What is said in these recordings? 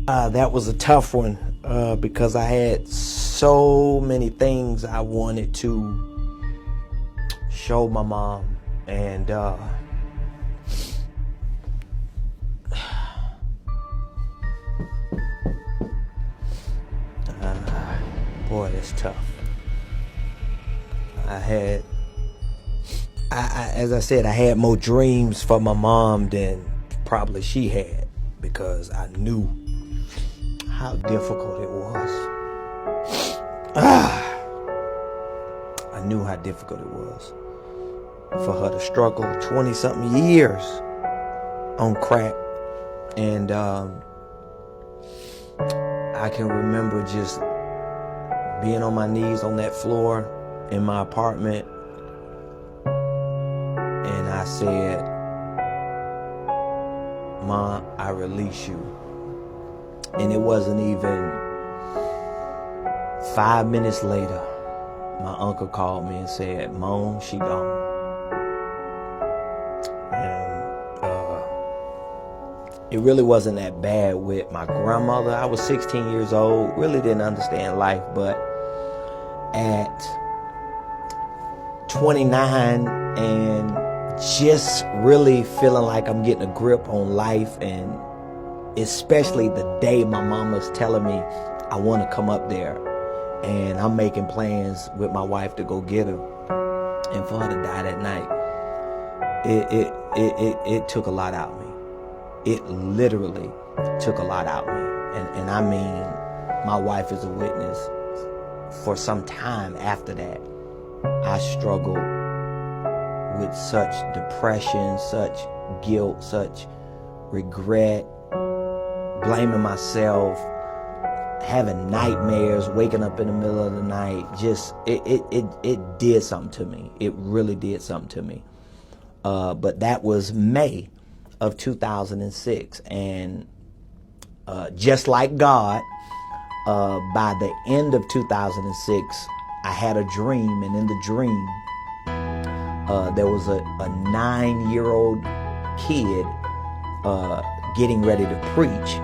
That was a tough one because I had so many things I wanted to show my mom, and boy, that's tough. As I said, I had more dreams for my mom than probably she had, because I knew how difficult it was. I knew how difficult it was for her to struggle 20-something years on crack. And I can remember just being on my knees on that floor in my apartment, and I said, "Mom, I release you." And it wasn't even 5 minutes later, my uncle called me and said, "Mom, she gone." And it really wasn't that bad with my grandmother. I was 16 years old, really didn't understand life, but at 29 and just really feeling like I'm getting a grip on life, and especially the day my mama's telling me I want to come up there, and I'm making plans with my wife to go get her, and for her to die that night, it took a lot out of me. It literally took a lot out of me, and I mean, my wife is a witness. For some time after that, I struggled with such depression, such guilt, such regret, blaming myself, having nightmares, waking up in the middle of the night. Just it did something to me. It really did something to me. But that was May of 2006, and just like God, by the end of 2006, I had a dream, and in the dream, there was a 9-year-old kid getting ready to preach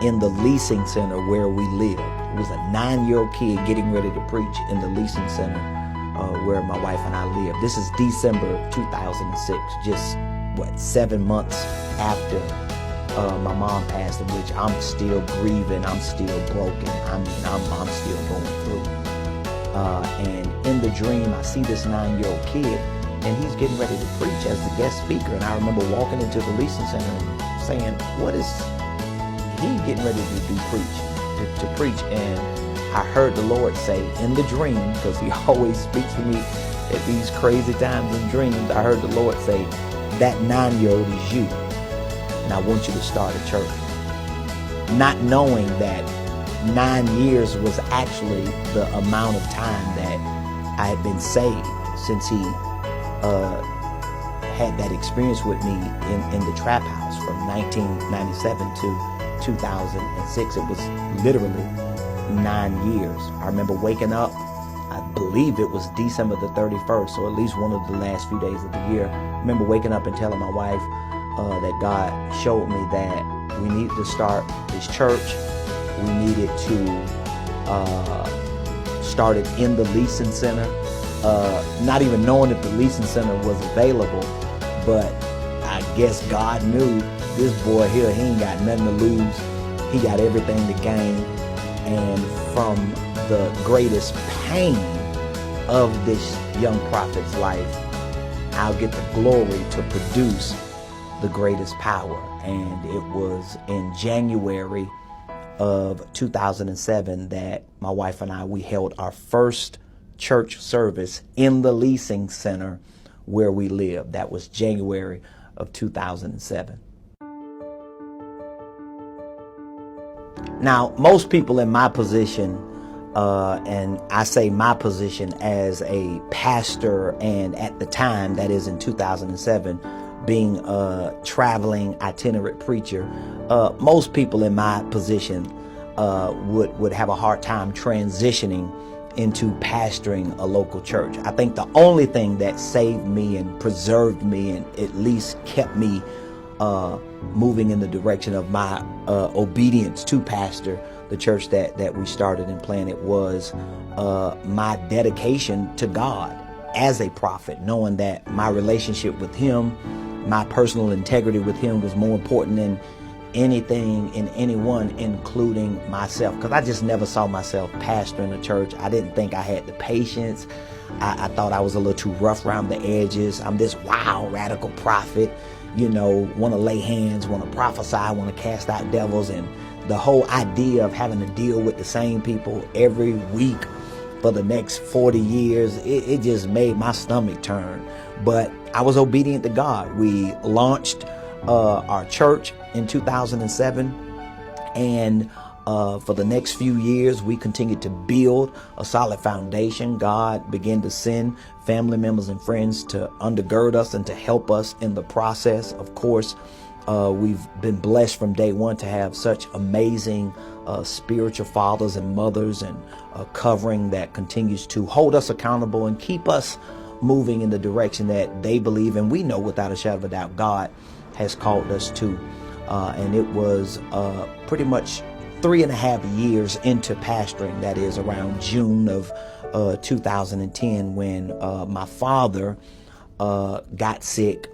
in the leasing center where we lived. It was a 9-year-old kid getting ready to preach in the leasing center where my wife and I lived. This is December 2006, just 7 months after my mom passed, in which I'm still grieving, I'm still broken. I mean, I'm still going through. And in the dream, I see this 9-year-old kid, and he's getting ready to preach as the guest speaker. And I remember walking into the leasing center and saying, "What is he getting ready to do? To preach?" And I heard the Lord say in the dream, because He always speaks to me at these crazy times in dreams. I heard the Lord say, "That 9-year-old is you, and I want you to start a church." Not knowing that 9 years was actually the amount of time that I had been saved since He had that experience with me in the trap house from 1997 to 2006. It was literally 9 years. I remember waking up, I believe it was December the 31st, so at least one of the last few days of the year. I remember waking up and telling my wife that God showed me that we needed to start this church. We needed to start it in the leasing center, not even knowing if the leasing center was available, but I guess God knew this boy here, he ain't got nothing to lose. He got everything to gain. And from the greatest pain of this young prophet's life, I'll get the glory to produce the greatest power. And it was in January of 2007 that my wife and I, we held our first church service in the leasing center where we lived. That was January of 2007. Now, most people in my position, and I say my position as a pastor, and at the time, that is in 2007, being a traveling itinerant preacher, most people in my position would have a hard time transitioning into pastoring a local church. I think the only thing that saved me and preserved me and at least kept me moving in the direction of my obedience to pastor the church that we started and planted was my dedication to God as a prophet, knowing that my relationship with him, my personal integrity with him was more important than anything and anyone, including myself, because I just never saw myself pastoring a church. I didn't think I had the patience. I thought I was a little too rough around the edges. I'm this wild radical prophet, want to lay hands, want to prophesy, want to cast out devils, and the whole idea of having to deal with the same people every week for the next 40 years, it just made my stomach turn. But I was obedient to God. We launched our church in 2007, and for the next few years, we continued to build a solid foundation. God began to send family members and friends to undergird us and to help us in the process. Of course, we've been blessed from day one to have such amazing spiritual fathers and mothers, and a covering that continues to hold us accountable and keep us moving in the direction that they believe, and we know without a shadow of a doubt God has called us to. And it was pretty much 3.5 years into pastoring, that is around June of 2010, when my father got sick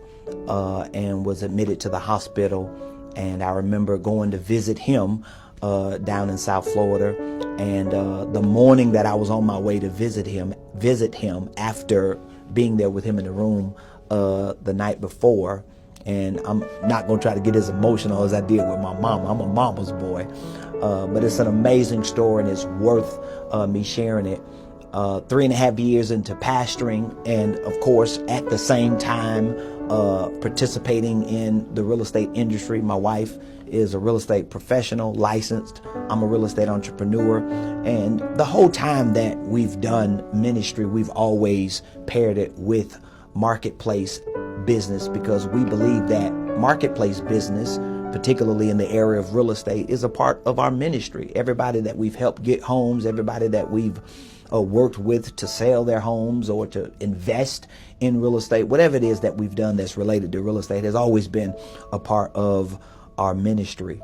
and was admitted to the hospital. And I remember going to visit him down in South Florida. And the morning that I was on my way to visit him after being there with him in the room the night before, and I'm not going to try to get as emotional as I did with my mom. I'm a mama's boy. But it's an amazing story, and it's worth me sharing it. 3.5 years into pastoring, and of course, at the same time, participating in the real estate industry. My wife is a real estate professional, licensed. I'm a real estate entrepreneur. And the whole time that we've done ministry, we've always paired it with marketplace business, because we believe that marketplace business, particularly in the area of real estate, is a part of our ministry. Everybody that we've helped get homes, everybody that we've worked with to sell their homes or to invest in real estate, whatever it is that we've done that's related to real estate, has always been a part of our ministry.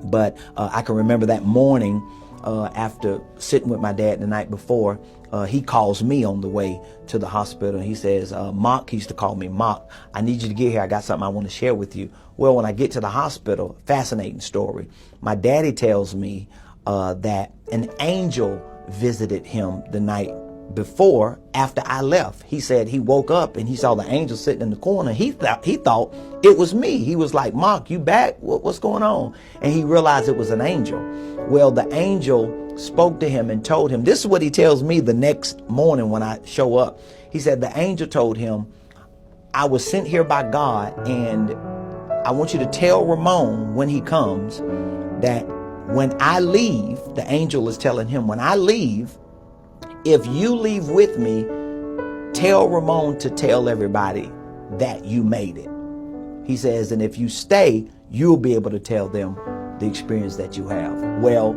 But I can remember that morning after sitting with my dad the night before, he calls me on the way to the hospital. He says, Mark, he used to call me Mark, I need you to get here. I got something I want to share with you. Well, when I get to the hospital, fascinating story. My daddy tells me that an angel visited him the night before after I left. He said he woke up and he saw the angel sitting in the corner. He thought it was me. He was like, Mark, you back? What's going on? And he realized it was an angel. Well, the angel spoke to him and told him, this is what he tells me the next morning when I show up. He said the angel told him, I was sent here by God, and I want you to tell Ramon when he comes that when I leave, the angel is telling him, when I leave, if you leave with me, tell Ramon to tell everybody that you made it. He says, and if you stay, you'll be able to tell them the experience that you have. Well,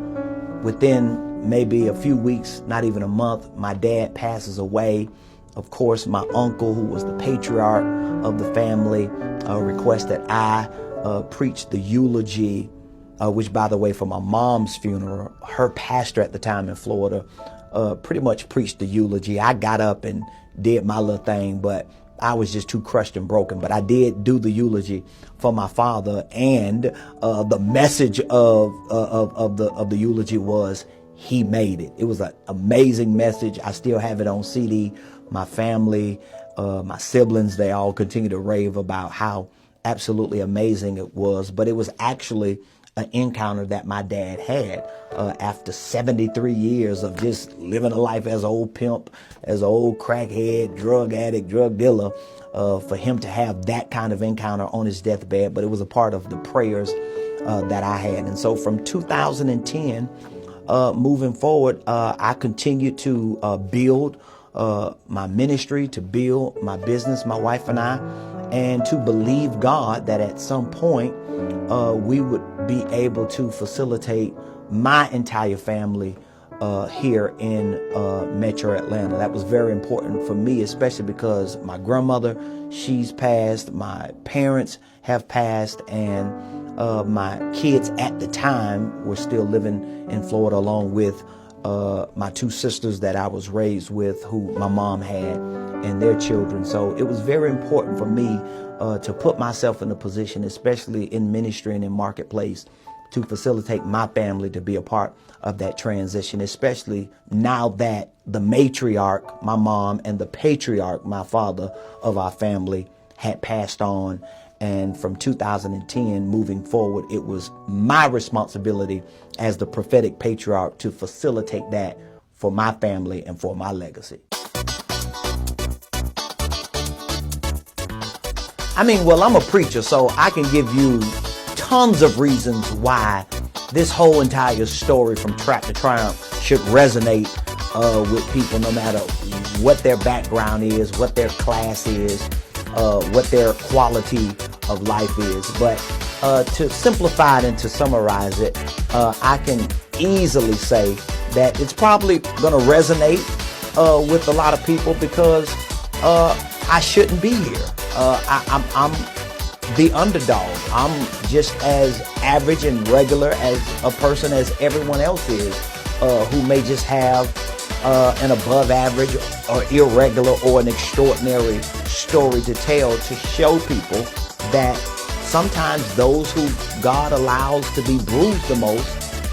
within maybe a few weeks, not even a month, my dad passes away. Of course, my uncle, who was the patriarch of the family, requested I preach the eulogy, which, by the way, for my mom's funeral, her pastor at the time in Florida pretty much preached the eulogy. I got up and did my little thing, but I was just too crushed and broken. But I did do the eulogy for my father, and the message of the eulogy was, he made it. It was an amazing message. I still have it on CD. My family, my siblings, they all continue to rave about how absolutely amazing it was. But it was actually an encounter that my dad had after 73 years of just living a life as an old pimp, as an old crackhead, drug addict, drug dealer, for him to have that kind of encounter on his deathbed. But it was a part of the prayers that I had. And so from 2010 moving forward, I continued to build my ministry, to build my business, my wife and I, and to believe God that at some point we would be able to facilitate my entire family here in Metro Atlanta. That was very important for me, especially because my grandmother, she's passed, my parents have passed, and my kids at the time were still living in Florida, along with my two sisters that I was raised with, who my mom had, and their children. So it was very important for me to put myself in a position, especially in ministry and in marketplace, to facilitate my family to be a part of that transition, especially now that the matriarch, my mom, and the patriarch, my father, of our family had passed on. And from 2010 moving forward, it was my responsibility as the prophetic patriarch to facilitate that for my family and for my legacy. I mean, well, I'm a preacher, so I can give you tons of reasons why this whole entire story from Trap to Triumph should resonate with people, no matter what their background is, what their class is, what their quality of life is. But to simplify it and to summarize it, I can easily say that it's probably going to resonate with a lot of people because I shouldn't be here. I'm the underdog. I'm just as average and regular as a person as everyone else is, who may just have an above average or irregular or an extraordinary story to tell, to show people that sometimes those who God allows to be bruised the most,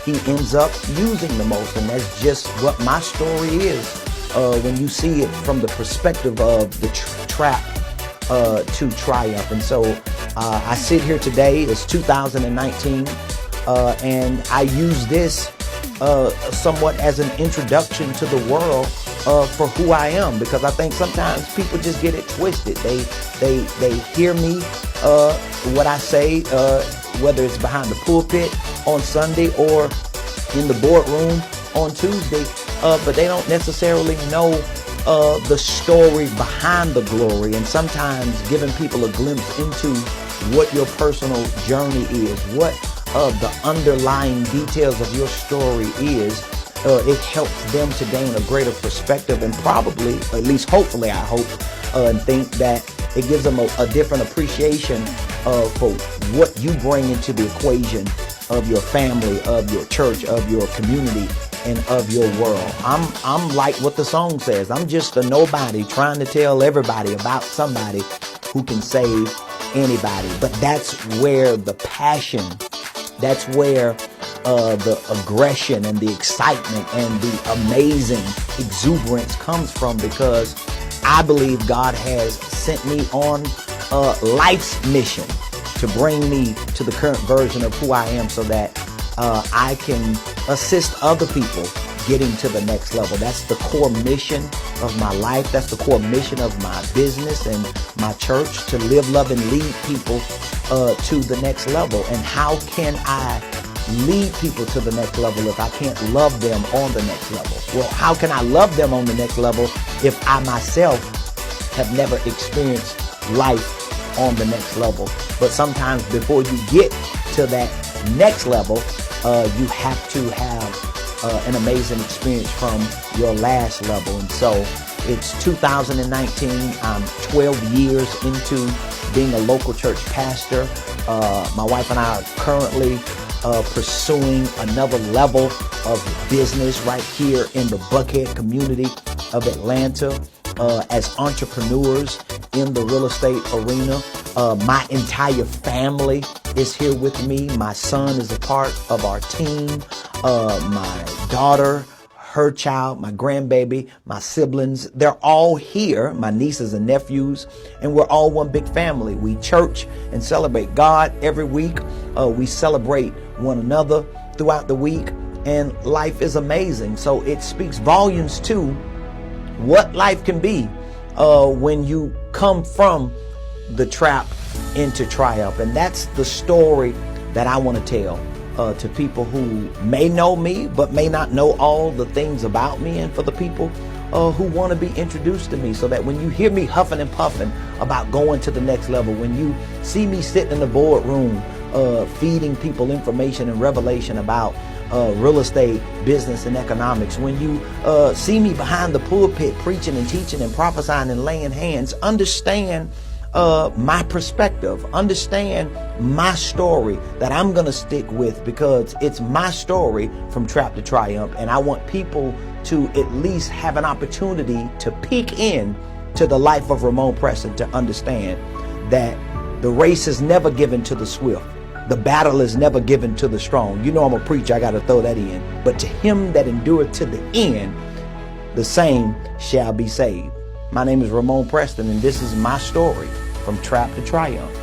he ends up using the most. And that's just what my story is when you see it from the perspective of the trap to triumph. And so I sit here today, it's 2019, and I use this somewhat as an introduction to the world for who I am, because I think sometimes people just get it twisted. They hear me, what I say, whether it's behind the pulpit on Sunday or in the boardroom on Tuesday, but they don't necessarily know the story behind the glory. And sometimes giving people a glimpse into what your personal journey is, what the underlying details of your story is, it helps them to gain a greater perspective, and probably, at least hopefully, I hope and think that it gives them a different appreciation for what you bring into the equation of your family, of your church, of your community, and of your world. I'm like what the song says. I'm just a nobody trying to tell everybody about somebody who can save anybody. But that's where the passion, that's where the aggression and the excitement and the amazing exuberance comes from, because I believe God has sent me on life's mission to bring me to the current version of who I am, so that I can assist other people getting to the next level. That's the core mission of my life. That's the core mission of my business and my church, to live, love, and lead people to the next level. And how can I lead people to the next level if I can't love them on the next level? Well, how can I love them on the next level if I myself have never experienced life on the next level? But sometimes before you get to that next level, you have to have an amazing experience from your last level. And so it's 2019. I'm 12 years into being a local church pastor. My wife and I are currently pursuing another level of business right here in the Buckhead community of Atlanta as entrepreneurs in the real estate arena. My entire family is here with me. My son is a part of our team. My daughter, her child, my grandbaby, my siblings, they're all here, my nieces and nephews, and we're all one big family. We church and celebrate God every week. We celebrate one another throughout the week, and life is amazing. So it speaks volumes to what life can be when you come from the trap into triumph. And that's the story that I want to tell to people who may know me but may not know all the things about me, and for the people who want to be introduced to me, so that when you hear me huffing and puffing about going to the next level, when you see me sitting in the boardroom feeding people information and revelation about real estate, business, and economics. When you see me behind the pulpit preaching and teaching and prophesying and laying hands, understand my perspective, understand my story that I'm going to stick with, because it's my story from trap to triumph. And I want people to at least have an opportunity to peek in to the life of Ramonepreston, to understand that the race is never given to the swift. The battle is never given to the strong. You know I'm a preacher, I got to throw that in. But to him that endureth to the end, the same shall be saved. My name is Ramonepreston, and this is my story from trap to triumph.